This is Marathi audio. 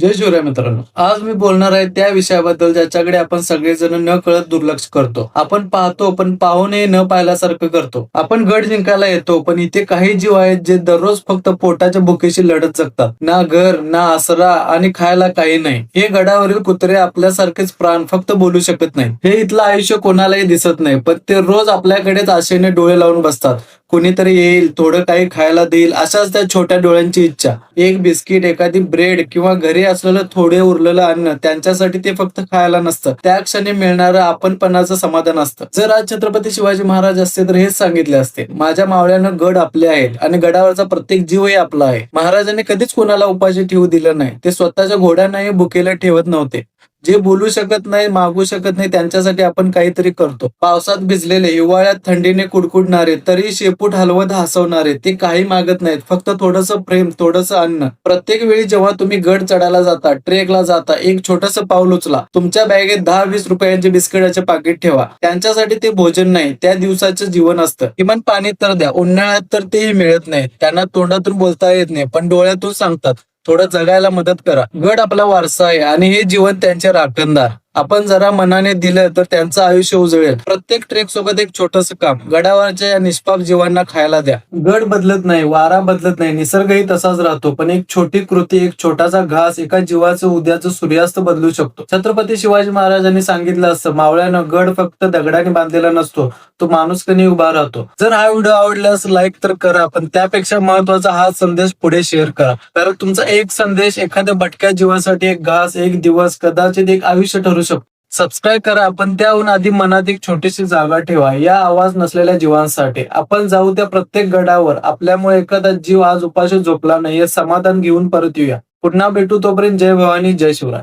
जय शिवराय मित्रांनो. आज मी बोलणार आहे त्या विषयाबद्दल ज्याच्याकडे आपण सगळेजण न कळत दुर्लक्ष करतो. आपण पाहतो पण पाहूनही न पाहिल्यासारखं करतो. आपण गड जिंकायला येतो पण इथे काही जीव आहेत जे दररोज फक्त पोटाच्या भुकेशी लढत जगतात. ना घर, ना आसरा आणि खायला काही नाही. हे गडावरील कुत्रे आपल्यासारखेच प्राण फक्त बोलू शकत नाही. हे इथलं आयुष्य कोणालाही दिसत नाही पण ते रोज आपल्याकडेच आशेने डोळे लावून बसतात. कोणीतरी येईल, थोडं काही खायला देईल, अशाच त्या छोट्या डोळ्यांची इच्छा. एक बिस्किट, एखादी ब्रेड किंवा घरी असलेलं थोडे उरलेलं अन्न त्यांच्यासाठी ते फक्त खायला नसतं, त्या क्षणी मिळणारं आपणपणाचं समाधान असतं. जर आज छत्रपती शिवाजी महाराज असते तर हेच सांगितले असते, माझ्या मावळ्यानं गड आपले आहेत आणि गडावरचा प्रत्येक जीवही आपला आहे. महाराजांनी कधीच कोणाला उपाशी ठेवू दिलं नाही. ते स्वतःच्या घोड्यांनाही भुकेला ठेवत नव्हते. जे बोलू शकत नाही, मागू शकत नाही, त्यांच्यासाठी आपण काहीतरी करतो. पावसात भिजलेले, हिवाळ्यात थंडीने कुडकुडणारे, तरी शेपूट हलवत हसवणारे, ते काही मागत नाहीत, फक्त थोडंसं प्रेम, थोडंसं अन्न. प्रत्येक वेळी जेव्हा तुम्ही गड चढायला जाता, ट्रेकला जाता, एक छोटंसं पाऊल उचला. तुमच्या बॅगेत 10-20 रुपयांचे बिस्किटाचे पाकिट ठेवा. त्यांच्यासाठी ते भोजन नाही, त्या दिवसाचं जीवन असतं. किमान पाणी तर द्या. उन्हाळ्यात तर तेही मिळत नाही. त्यांना तोंडातून बोलता येत नाही पण डोळ्यातून सांगतात, थोडं जगायला मदत करा. गड आपला वारसा आहे आणि हे जीवन त्यांचे राखणदार. आपण जरा मनाने दिलं तर त्यांचं आयुष्य उजळेल. प्रत्येक ट्रेक सोबत एक छोटस काम गडावरच्या या निष्पाप जीवांना खायला द्या. गड बदलत नाही, वारा बदलत नाही, निसर्गही तसाच राहतो, पण एक छोटी कृती, एक छोटासा घास एका जीवाचं उद्याचं सूर्यास्त बदलू शकतो. छत्रपती शिवाजी महाराजांनी सांगितलं असतं, मावळ्यानं गड फक्त दगडाने बांधलेला नसतो, तो माणुसकीने उभा राहतो. जर हा व्हिडिओ आवडल्यास लाईक तर करा, पण त्यापेक्षा महत्वाचा हा संदेश पुढे शेअर करा. कारण तुमचा एक संदेश एखाद्या भटक्या जीवासाठी एक घास, एक दिवस, कदाचित एक आयुष्य ठरू शकतो. सबस्क्राईब करा, पण त्याहून आधी मनात एक छोटीशी जागा ठेवा या आवाज नसलेल्या जीवांसाठी. आपण जाऊ त्या प्रत्येक गडावर, आपल्यामुळे एखादा जीव आज उपाशी झोपला नाही हे समाधान घेऊन परत येऊया. पुन्हा भेटू, तोपर्यंत जय भवानी, जय शिवराय.